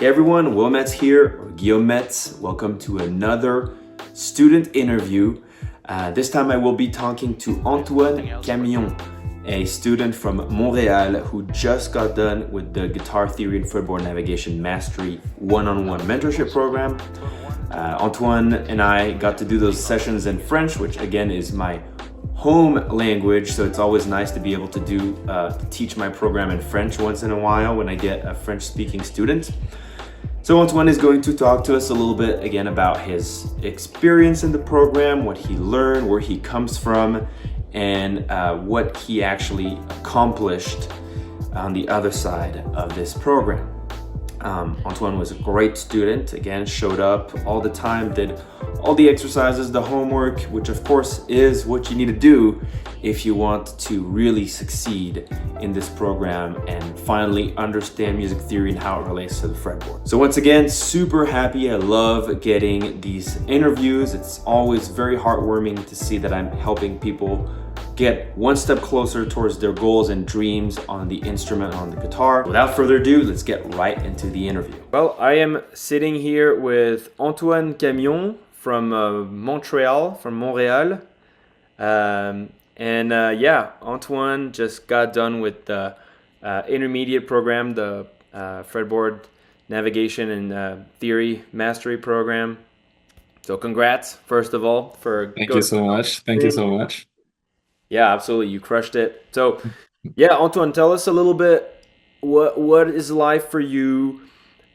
Hey everyone, Will Metz here, or Guillaume Metz. Welcome to another student interview. This time I will be talking to Antoine Camion, a student from Montréal who just got done with the Guitar Theory and Fretboard Navigation Mastery one-on-one mentorship program. Antoine and I got to do those sessions in French, which again is my home language, so it's always nice to be able to teach my program in French once in a while when I get a French-speaking student. So Antoine is going to talk to us a little bit again about his experience in the program, what he learned, where he comes from, and what he actually accomplished on the other side of this program. Antoine was a great student, again, showed up all the time, did all the exercises, the homework, which of course is what you need to do if you want to really succeed in this program and finally understand music theory and how it relates to the fretboard. So once again, super happy. I love getting these interviews. It's always very heartwarming to see that I'm helping people get one step closer towards their goals and dreams on the instrument, on the guitar. Without further ado, let's get right into the interview. Well, I am sitting here with Antoine Camion from Montreal, from Montréal. Yeah, Antoine just got done with the intermediate program, the fretboard navigation and theory mastery program. So congrats, first of all, for Thank you so much. Thank you so much. Yeah, absolutely. You crushed it. So, yeah, Antoine, tell us a little bit what is life for you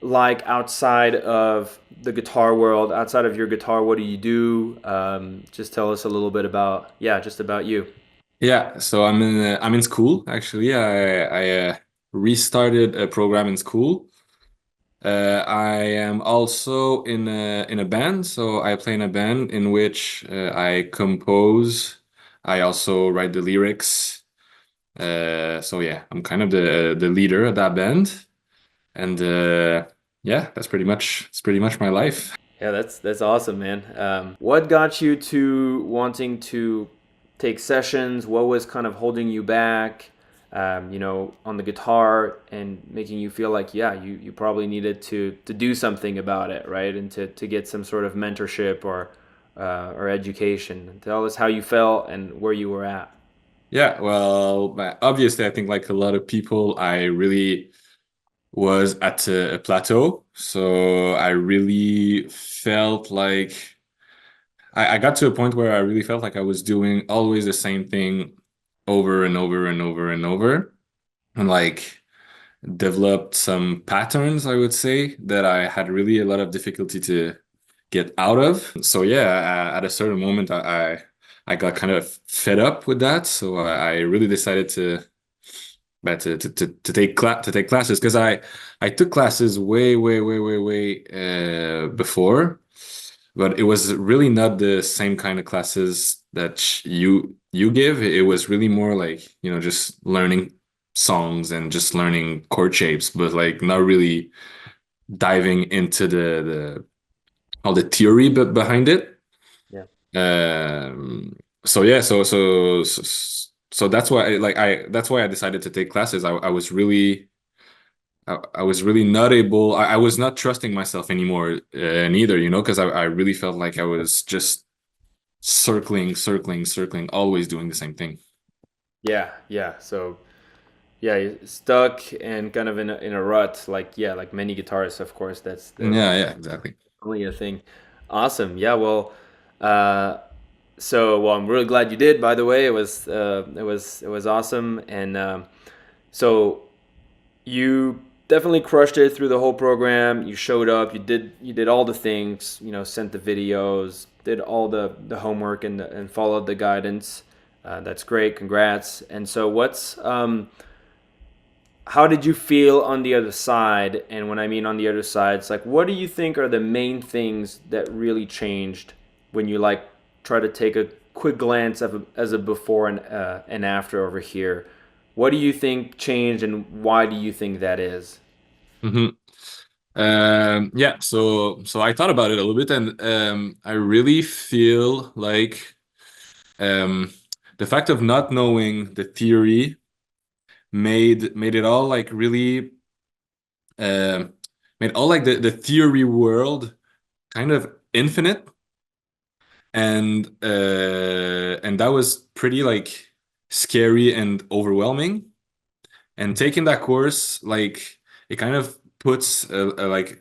like outside of the guitar world, outside of your guitar, what do you do? Just tell us a little bit about, yeah, just about you. Yeah, so I'm in school actually. I restarted a program in school. I am also in a band, so I play in a band in which I compose. I also write the lyrics. So yeah, I'm kind of the leader of that band, and yeah, that's pretty much my life. Yeah, that's awesome, man. What got you to wanting to take sessions? What was kind of holding you back, on the guitar and making you feel like, yeah, you probably needed to do something about it, right? And to get some sort of mentorship or education. Tell us how you felt and where you were at. Yeah, well, obviously, I think like a lot of people, I really was at a plateau. So I really felt like I got to a point where I really felt like I was doing always the same thing over and over and over and over, and like developed some patterns, I would say, that I had really a lot of difficulty to get out of. So yeah, at a certain moment, I got kind of fed up with that. So I really decided to take classes because I took classes way before, but it was really not the same kind of classes that you give. It was really more like, just learning songs and just learning chord shapes, but like not really diving into the all the theory behind it. Yeah. So yeah, so that's why that's why I decided to take classes. I was really not able. I was not trusting myself anymore, neither, because I really felt like I was just circling, always doing the same thing. Yeah, yeah. So yeah, you're stuck and kind of in a rut, like yeah, like many guitarists, of course. That's Yeah, yeah, exactly. only a thing. Awesome. Yeah. Well, uh, well, I'm really glad you did. By the way, it was awesome, and so you definitely crushed it through the whole program. You showed up. You did all the things. Sent the videos, did all the homework, and followed the guidance. That's great. Congrats. And so, how did you feel on the other side? And when I mean on the other side, it's like, what do you think are the main things that really changed when you like try to take a quick glance of as a before and after over here? What do you think changed, and why do you think that is? hmm yeah, so I thought about it a little bit, and I really feel like um, the fact of not knowing the theory made it all like really um made all like the theory world kind of infinite, and that was pretty like scary and overwhelming. And taking that course, like it kind of puts a,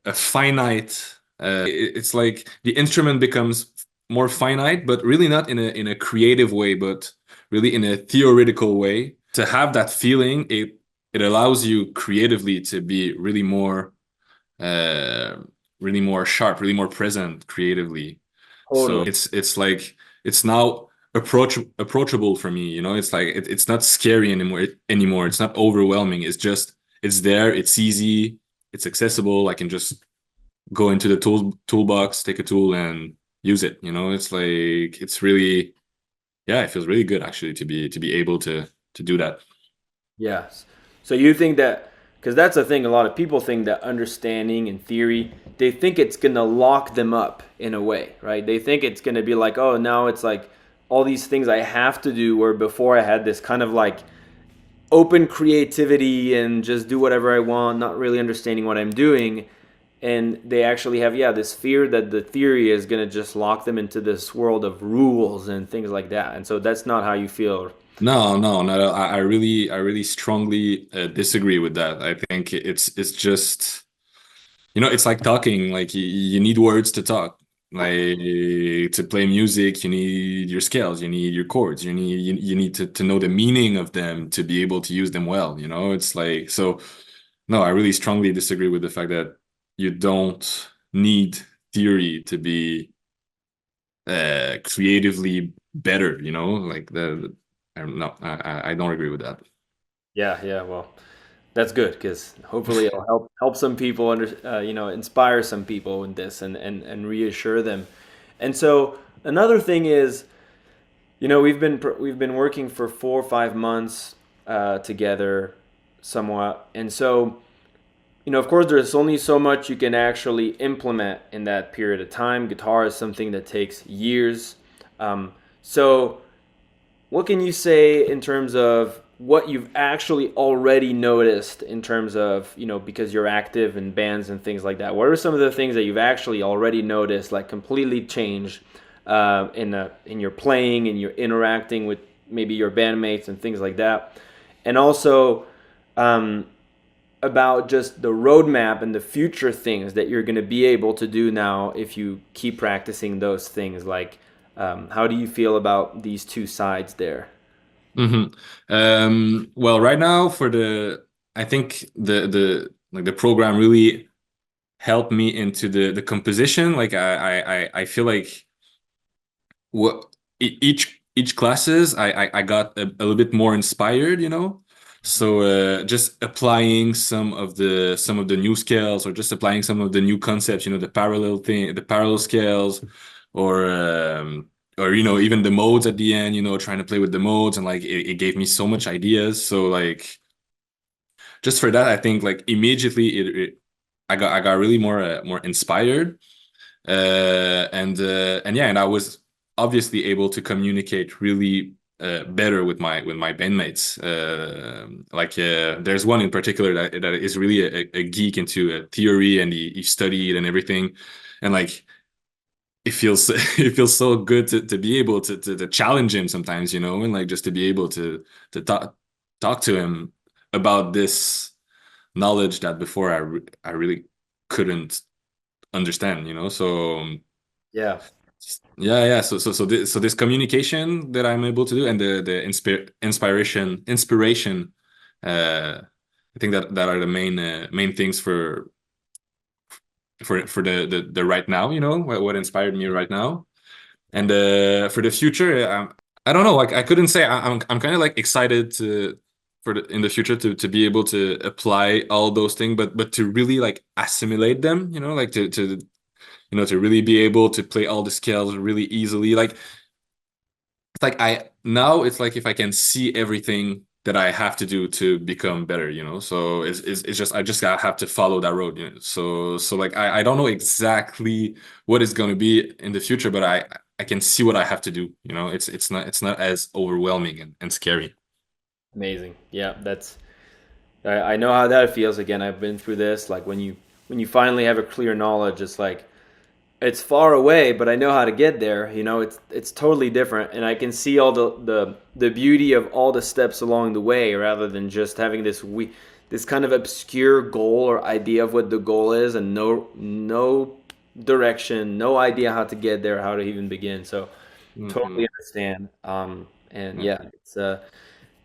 a finite. It's like the instrument becomes more finite, but really not in a creative way, but really in a theoretical way. To have that feeling, it allows you creatively to be uh, really more sharp, really more present creatively. So Totally. it's like it's now approachable for me, you know. It's like it's not scary anymore. It's not overwhelming. It's just it's there, it's easy, it's accessible. I can just go into the toolbox, take a tool and use it, you know. It's like it's really, yeah, it feels really good actually to be able to do that. Yes. So you think that, because that's the thing, a lot of people think that understanding and theory, they think it's going to lock them up in a way, right? They think it's going to be like, oh, now it's like all these things I have to do, where before I had this kind of like open creativity and just do whatever I want, not really understanding what I'm doing. And they actually have, yeah, this fear that the theory is going to just lock them into this world of rules and things like that. And so that's not how you feel. No, no, no. I really strongly disagree with that. I think it's just, you know, it's like talking. Like you need words to talk. Like to play music, you need your scales, you need your chords, you need to know the meaning of them to be able to use them well. You know, it's like so. No, I really strongly disagree with the fact that you don't need theory to be creatively better. You know, like I don't know. I don't agree with that. Yeah, yeah. Well, that's good because hopefully it'll help some people inspire some people in this and reassure them. And so another thing is, we've been working for 4 or 5 months together, somewhat, and so of course, there's only so much you can actually implement in that period of time. Guitar is something that takes years. So what can you say in terms of what you've actually already noticed in terms of, because you're active in bands and things like that? What are some of the things that you've actually already noticed, like completely changed in your playing and your interacting with maybe your bandmates and things like that? And also um, about just the roadmap and the future things that you're going to be able to do now if you keep practicing those things. Like, how do you feel about these two sides there? hmm well, right now I think the program really helped me into the composition. Like I feel like what each classes I got a little bit more inspired, you know. So just applying some of the new scales or just applying some of the new concepts, you know, the parallel scales, or or you know, even the modes at the end, you know, trying to play with the modes, and like it gave me so much ideas. So like just for that, I think like immediately I got really more inspired, and yeah, and I was obviously able to communicate really better with my bandmates. There's one in particular that is really a geek into theory, and he studied and everything, and like it feels it feels so good to be able to challenge him sometimes, you know, and like just to be able to talk to him about this knowledge that before I really couldn't understand, you know. So Yeah, yeah, yeah. So this communication that I'm able to do, and the inspiration. I think that are the main things for the right now. You know what inspired me right now, and for the future, I don't know. Like I couldn't say. I'm kind of like excited to for in the future to be able to apply all those things, but to really like assimilate them. You know, like to you know, to really be able to play all the scales really easily. Like it's like I now it's like if I can see everything that I have to do to become better, you know. So it's just I just gotta have to follow that road, you know. So like I don't know exactly what it's gonna be in the future, but I can see what I have to do, you know. It's not as overwhelming and scary. amazing. Yeah, I know how that feels. Again, I've been through this. Like when you finally have a clear knowledge, it's like it's far away, but I know how to get there. You know, it's totally different, and I can see all the beauty of all the steps along the way, rather than just having this kind of obscure goal or idea of what the goal is, and no direction, no idea how to get there, how to even begin. So Hmm. totally understand. And Yeah. yeah,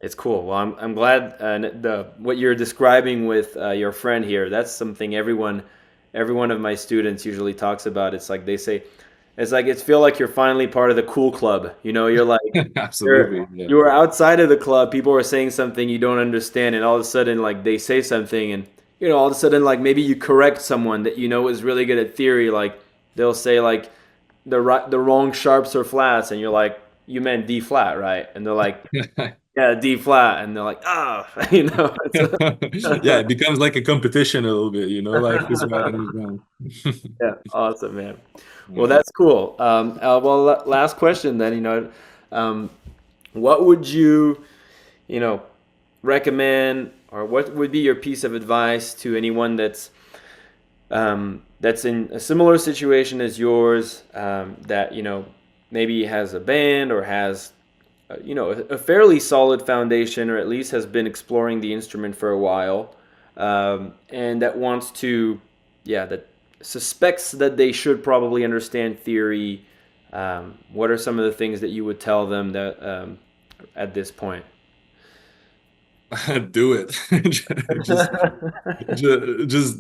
it's cool. Well, I'm glad the what you're describing with your friend here. That's something every one of my students usually talks about. It's like they say, it's like it's feel like you're finally part of the cool club. You know, you're like Absolutely. Yeah. you were outside of the club. People are saying something you don't understand, and all of a sudden, like they say something, and you know, all of a sudden, like maybe you correct someone that you know is really good at theory. Like they'll say like the wrong sharps or flats, and you're like, you meant D flat, right? And they're like, yeah, D flat, and they're like, ah, you know. Yeah, it becomes like a competition a little bit, like who's right and who's wrong. Yeah, awesome, man. Well, Yeah. that's cool. Well, last question then. Um, what would you know, recommend, or what would be your piece of advice to anyone that's in a similar situation as yours, that maybe has a band or has a fairly solid foundation, or at least has been exploring the instrument for a while, and that wants to, yeah, that suspects that they should probably understand theory. What are some of the things that you would tell them that at this point? Do it. Just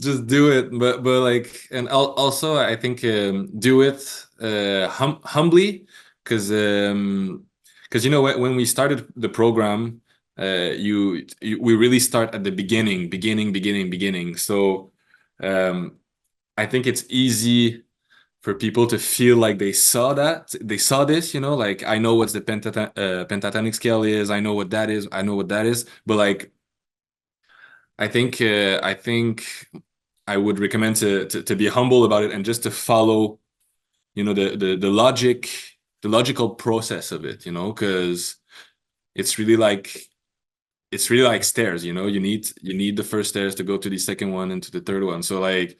just do it, but like, and also I think do it humbly, because when we started the program, we really start at the beginning. So I think it's easy for people to feel like they saw this, like, I know what's the pentatonic scale is, I know what that is, but like, I think I would recommend to be humble about it, and just to follow, the logical process of it, because it's really like it's really like stairs, you need the first stairs to go to the second one and to the third one. So like,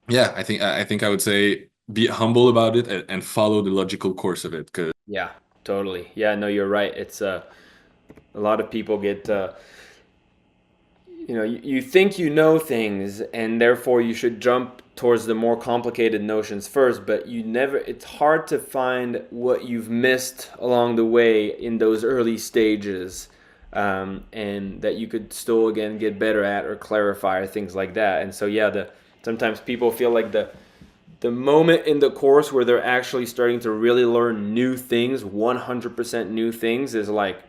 yeah, I think I would say be humble about it, and follow the logical course of it, because Yeah, totally. Yeah, no, you're right. It's a lot of people get you think you know things, and therefore you should jump towards the more complicated notions first, but it's hard to find what you've missed along the way in those early stages, and that you could still again get better at or clarify or things like that. And so yeah, the sometimes people feel like the moment in the course where they're actually starting to really learn new things, 100% new things, is like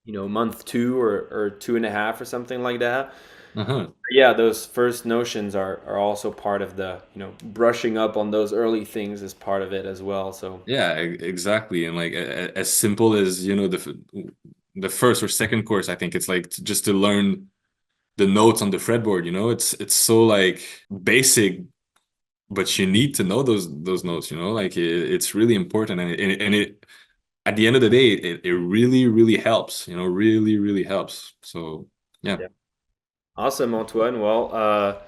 month two or two and a half or something like that. uh-huh. Yeah, those first notions are also part of the brushing up on those early things is part of it as well. So Yeah, exactly. And like, as simple as, the first or second course, I think it's like just to learn the notes on the fretboard, it's so like basic, but you need to know those notes, like, it's really important, and it at the end of the day, it really helps, really helps. So yeah. yeah, awesome, Antoine. Well,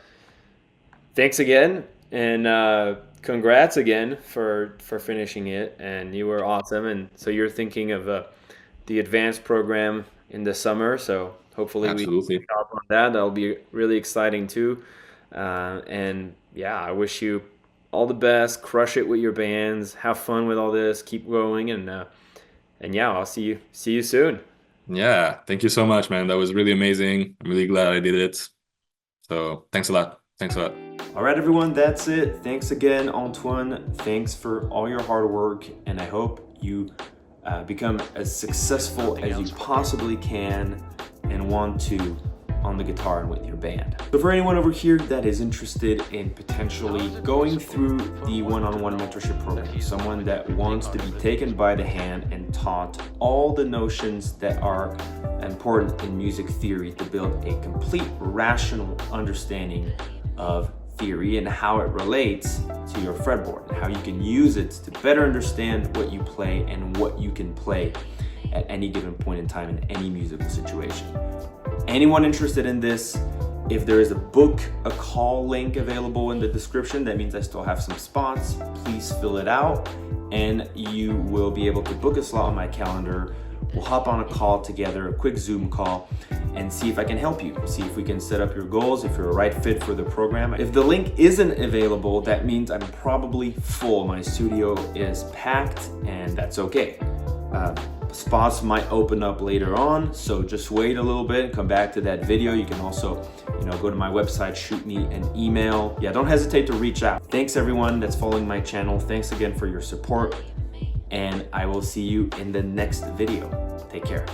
thanks again, and congrats again for finishing it. And you were awesome. And so you're thinking of the advanced program in the summer. So hopefully we Absolutely. hop on that. That'll be really exciting too. And yeah, I wish you all the best. Crush it with your bands. Have fun with all this. Keep going. And yeah, I'll see you soon. Yeah, thank you so much, man. That was really amazing. I'm really glad I did it. So thanks a lot. All right, everyone, that's it. Thanks again, Antoine. Thanks for all your hard work, and I hope you become as successful as you possibly can and want to on the guitar and with your band. So for anyone over here that is interested in potentially going through the one-on-one mentorship program, someone that wants to be taken by the hand and taught all the notions that are important in music theory to build a complete rational understanding of theory and how it relates to your fretboard and how you can use it to better understand what you play and what you can play at any given point in time in any musical situation. Anyone interested in this, if there is a book, a call link available in the description, that means I still have some spots. Please fill it out and you will be able to book a slot on my calendar. We'll hop on a call together, a quick Zoom call, and see if I can help you. See if we can set up your goals, if you're a right fit for the program. If the link isn't available, that means I'm probably full. My studio is packed and that's okay. Spots might open up later on, so just wait a little bit and come back to that video. You can also, go to my website, shoot me an email. Yeah, don't hesitate to reach out. Thanks everyone that's following my channel. Thanks again for your support, and I will see you in the next video. Take care.